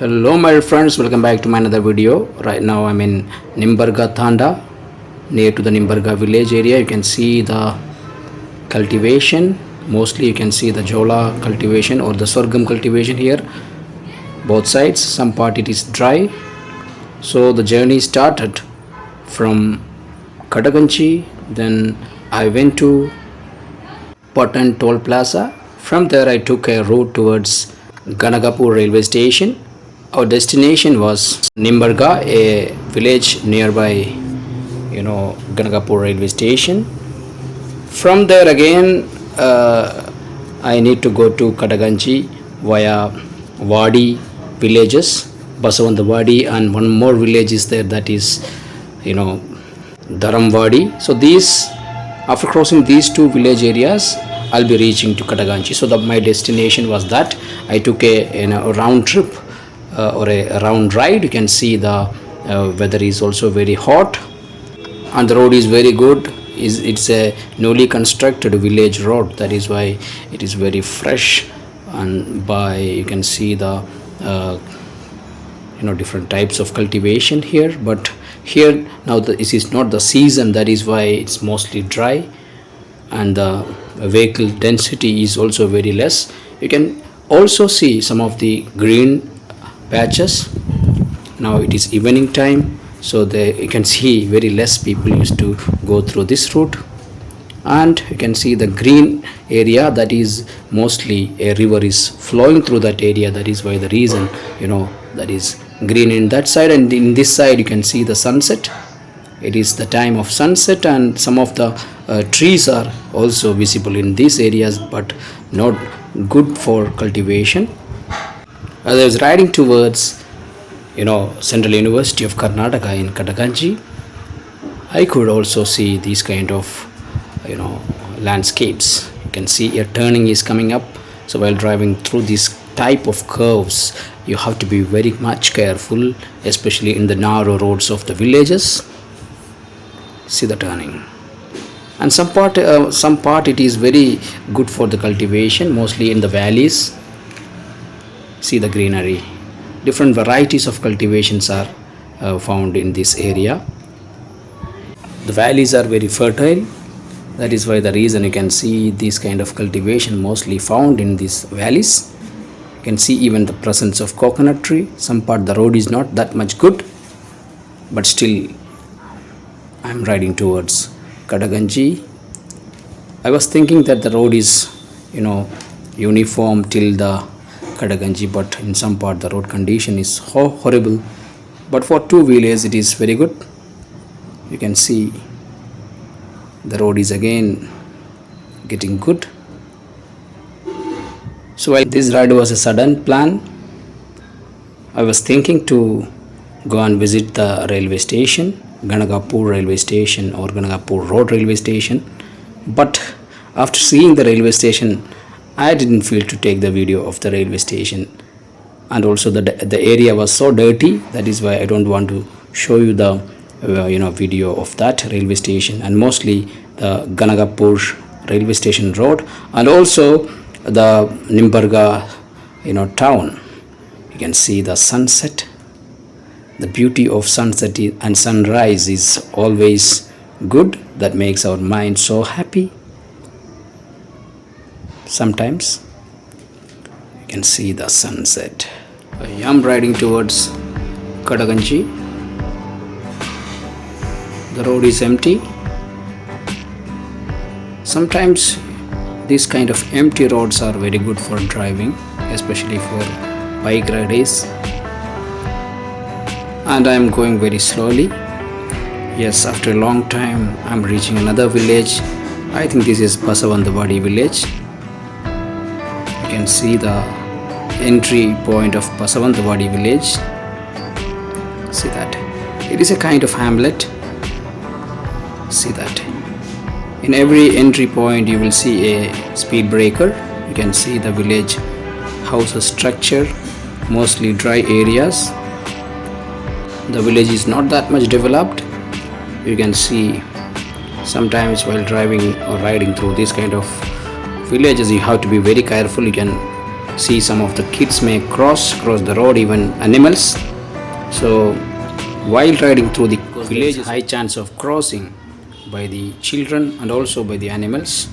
Hello my friends, welcome back to my another video. Right now I'm in Nimbarga, Tanda, near to the Nimbarga village area. You can see the cultivation. Mostly you can see the jola cultivation or the sorghum cultivation here. Both sides, some part it is dry. So the journey started from Kadaganchi. Then I went to Patan Toll Plaza. From there I took a route towards Ganagapur railway station. Our destination was Nimbarga, a village nearby, Ganagapur railway station. From there again, I need to go to Kadaganchi via Wadi villages, Basawant Wadi, and one more village is there, that is, Dharmawadi. So after crossing these two village areas, I'll be reaching to Kadaganchi. So my destination was that. I took a round trip. Or a round ride. You can see the weather is also very hot and the road is very good. It's a newly constructed village road, that is why it is very fresh, and you can see the different types of cultivation here. But here now this is not the season, that is why it's mostly dry, and the vehicle density is also very less. You can also see some of the green patches. Now it is evening time, so you can see very less people used to go through this route, and you can see the green area, that is mostly a river is flowing through that area. That is why the reason that is green in that side, and in this side you can see the sunset. It is the time of sunset, and some of the trees are also visible in these areas, but not good for cultivation. As I was riding towards, Central University of Karnataka in Kadaganchi, I could also see these kind of, landscapes. You can see a turning is coming up. So while driving through this type of curves, you have to be very much careful, especially in the narrow roads of the villages. See the turning. And some part it is very good for the cultivation, mostly in the valleys. See the greenery. Different varieties of cultivations are found in this area. The valleys are very fertile. That is why the reason you can see this kind of cultivation mostly found in these valleys. You can see even the presence of coconut tree. Some part the road is not that much good, but still I am riding towards Kadaganchi. I was thinking that the road is uniform till the Kadaganchi, but in some part the road condition is horrible, but for two-wheelers it is very good. You can see the road is again getting good. So while this ride was a sudden plan, I was thinking to go and visit the railway station, Ganagapur railway station or Ganagapur road railway station, but after seeing the railway station, I didn't feel to take the video of the railway station, and also the area was so dirty. That is why I don't want to show you the video of that railway station, and mostly the Ganagapur railway station road, and also the Nimbarga town. You can see the sunset. The beauty of sunset and sunrise is always good. That makes our mind so happy. Sometimes you can see the sunset. I am riding towards Kadaganchi. The road is empty. Sometimes these kind of empty roads are very good for driving, especially for bike riders. And I am going very slowly. Yes, after a long time I am reaching another village. I think this is Basawant Wadi village. You can see the entry point of Basawant Wadi village. See that? It is a kind of hamlet. See that? In every entry point you will see a speed breaker. You can see the village houses structure, mostly dry areas. The village is not that much developed. You can see sometimes while driving or riding through this kind of villages, you have to be very careful. You can See, some of the kids may cross the road, even animals. So while riding through the village, high chance of crossing by the children and also by the animals.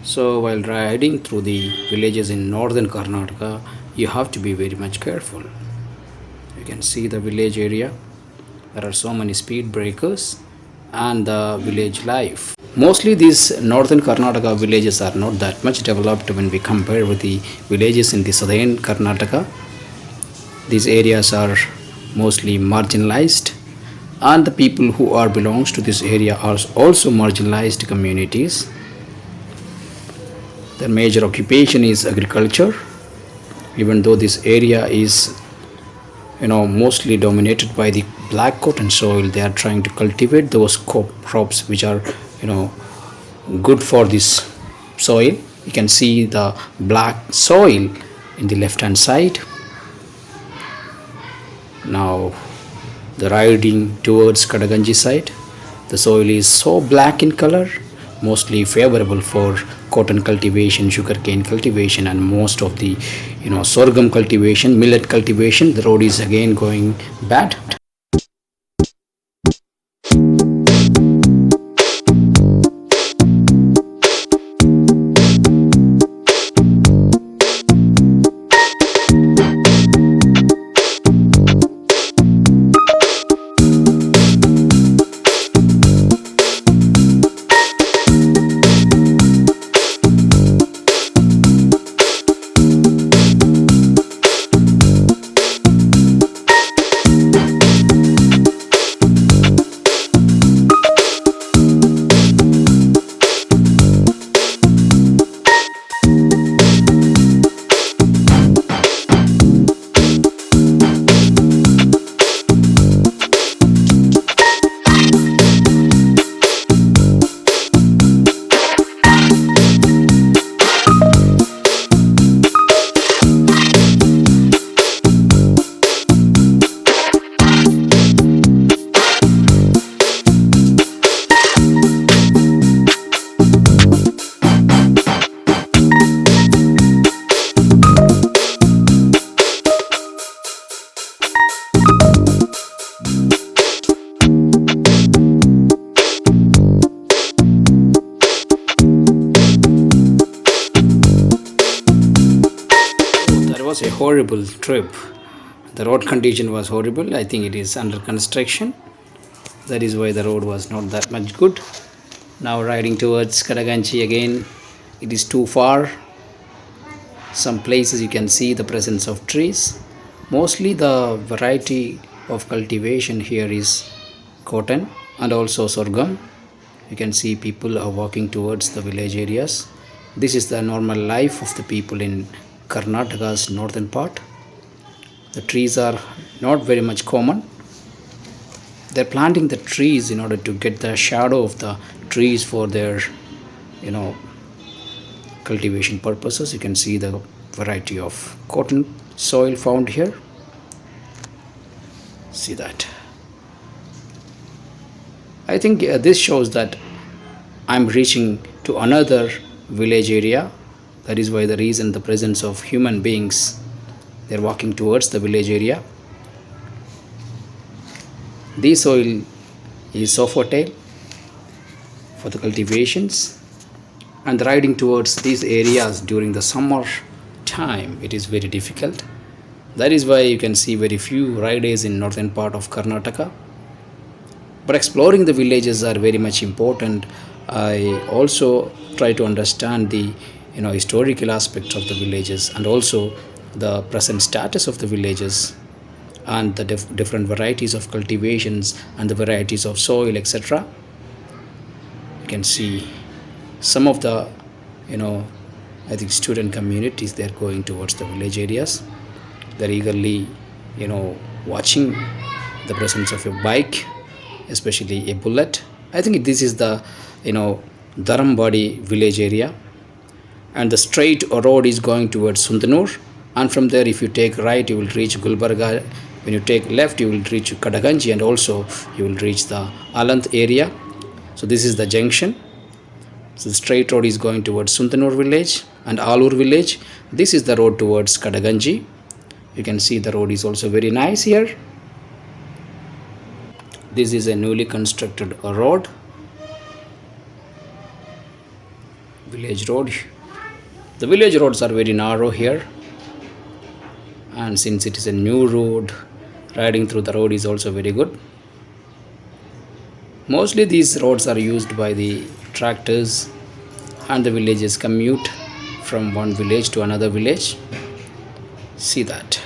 So while riding through the villages in northern Karnataka, you have to be very much careful. You can see the village area. There are so many speed breakers and the village life. Mostly these northern Karnataka villages are not that much developed when we compare with the villages in the southern Karnataka. These areas are mostly marginalized, and the people who are belongs to this area are also marginalized communities. Their major occupation is agriculture, even though this area is mostly dominated by the black cotton soil. They are trying to cultivate those crops which are good for this soil. You can see the black soil in the left hand side. Now the riding towards Kadaganchi side, the soil is so black in color, mostly favorable for cotton cultivation, sugarcane cultivation, and most of the sorghum cultivation, millet cultivation. The road is again going bad. Was a horrible trip. The road condition was horrible. I think it is under construction. That is why the road was not that much good. Now riding towards Kadaganchi again, it is too far. Some places you can see the presence of trees. Mostly the variety of cultivation here is cotton and also sorghum. You can see people are walking towards the village areas. This is the normal life of the people in Karnataka's northern part. The trees are not very much common. They're planting the trees in order to get the shadow of the trees for their cultivation purposes. You can see the variety of cotton soil found here. See that. I think this shows that I'm reaching to another village area. That is why the reason the presence of human beings, they're walking towards the village area. This soil is so fertile for the cultivations, and riding towards these areas during the summer time, it is very difficult. That is why you can see very few riders in northern part of Karnataka. But exploring the villages are very much important. I also try to understand the historical aspect of the villages, and also the present status of the villages, and the different varieties of cultivations and the varieties of soil, etc. You can see some of the I think student communities, they are going towards the village areas. They're eagerly watching the presence of a bike, especially a bullet. I think this is the Dharmawadi village area, and the straight road is going towards Sundanur, and from there if you take right you will reach Gulbarga. When you take left you will reach Kadaganchi, and also you will reach the Alanth area. So this is the junction. So the straight road is going towards Sundanur village, and Alur village. This is the road towards Kadaganchi. You can see the road is also very nice here. This is a newly constructed road, village road. The village roads are very narrow here, and since it is a new road, riding through the road is also very good. Mostly these roads are used by the tractors, and the villages commute from one village to another village. See that.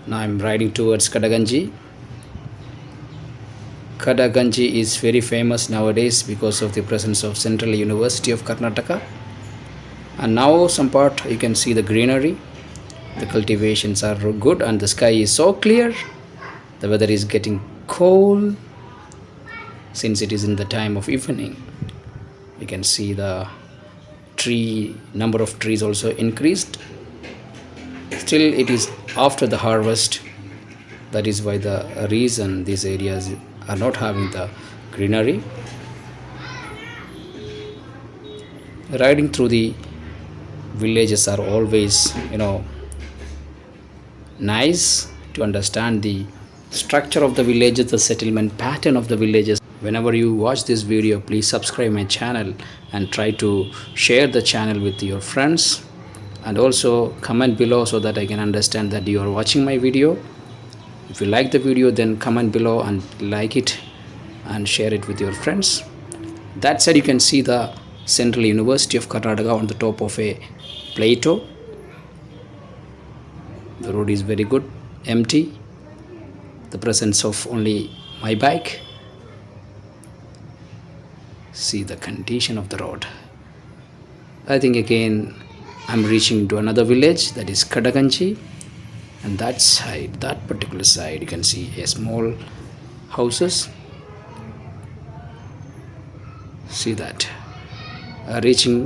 Now I'm riding towards Kadaganchi. Kadaganchi is very famous nowadays because of the presence of Central University of Karnataka. And now some part you can see the greenery. The cultivations are good and the sky is so clear. The weather is getting cold since it is in the time of evening. You can see the number of trees also increased. Still it is after the harvest. That is why the reason these areas are not having the greenery. Riding through the villages are always, nice to understand the structure of the villages, the settlement pattern of the villages. Whenever you watch this video, please subscribe my channel and try to share the channel with your friends, and also comment below so that I can understand that you are watching my video. If you like the video, then comment below and like it and share it with your friends. That said, you can see the Central University of Karnataka on the top of a plateau. The road is very good, empty. The presence of only my bike. See the condition of the road. I think again I'm reaching to another village, that is Kadaganchi. And that side, that particular side, you can see a small houses. See that. Reaching.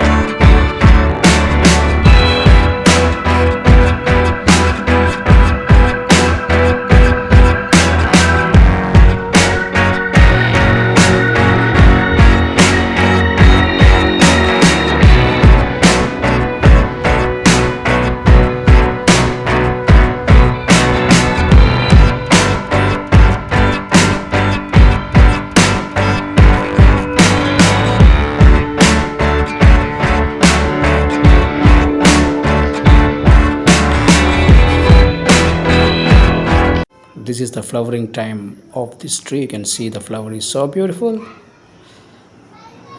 This is the flowering time of this tree. You can see the flower is so beautiful.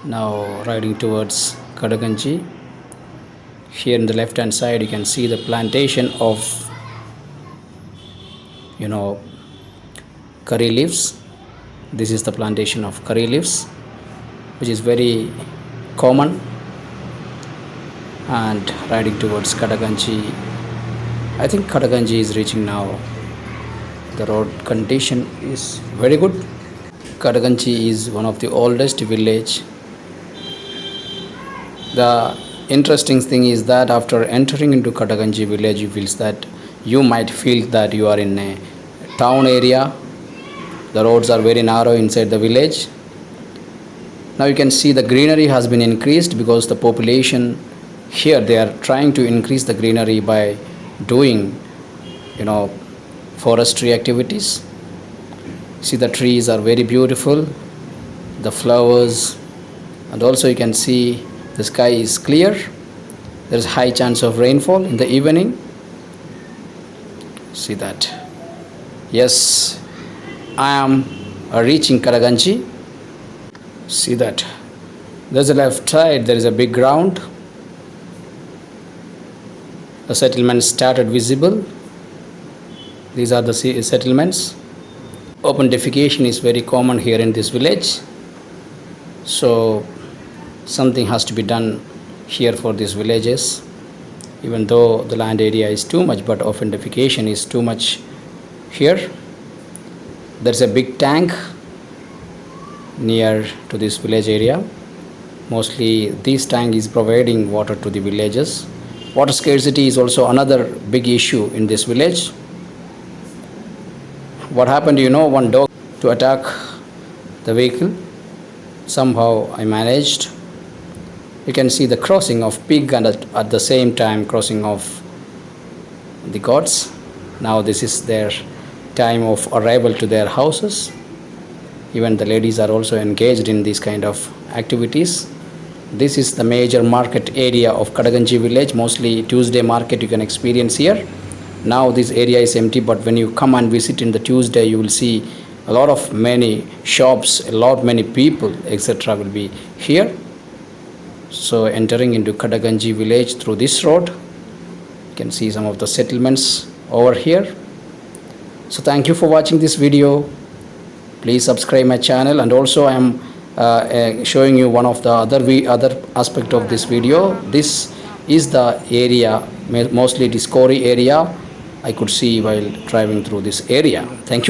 Now riding towards Kadaganchi. Here in the left hand side you can see the plantation of curry leaves. This is the plantation of curry leaves, which is very common. And riding towards Kadaganchi. I think Kadaganchi is reaching now. The road condition is very good. Kadaganchi is one of the oldest village. The interesting thing is that after entering into Kadaganchi village, you might feel that you are in a town area. The roads are very narrow inside the village. Now you can see the greenery has been increased because the population here, they are trying to increase the greenery by doing forestry activities. See, the trees are very beautiful, the flowers, and also you can see the sky is clear. There is high chance of rainfall in the evening. See that. Yes, I am reaching Kadaganchi. See that. There's a left side, there is a big ground. The settlements started visible. These are the settlements. Open defecation is very common here in this village. So something has to be done here for these villages. Even though the land area is too much, but open defecation is too much here. There's a big tank near to this village area. Mostly this tank is providing water to the villages. Water scarcity is also another big issue in this village. What happened, one dog to attack the vehicle. Somehow I managed You can see the crossing of pig and at the same time crossing of the gods. Now this is their time of arrival to their houses. Even the ladies are also engaged in these kind of activities. This is the major market area of Kadaganchi village. Mostly Tuesday market you can experience here. Now this area is empty, but when you come and visit in the Tuesday, you will see a lot of many shops, a lot many people, etc. will be here. So entering into Kadaganchi village through this road, you can see some of the settlements over here. So thank you for watching this video. Please subscribe my channel, and also I am showing you one of the other aspect of this video. This is the area, mostly it is quarry area, I could see while driving through this area. Thank you.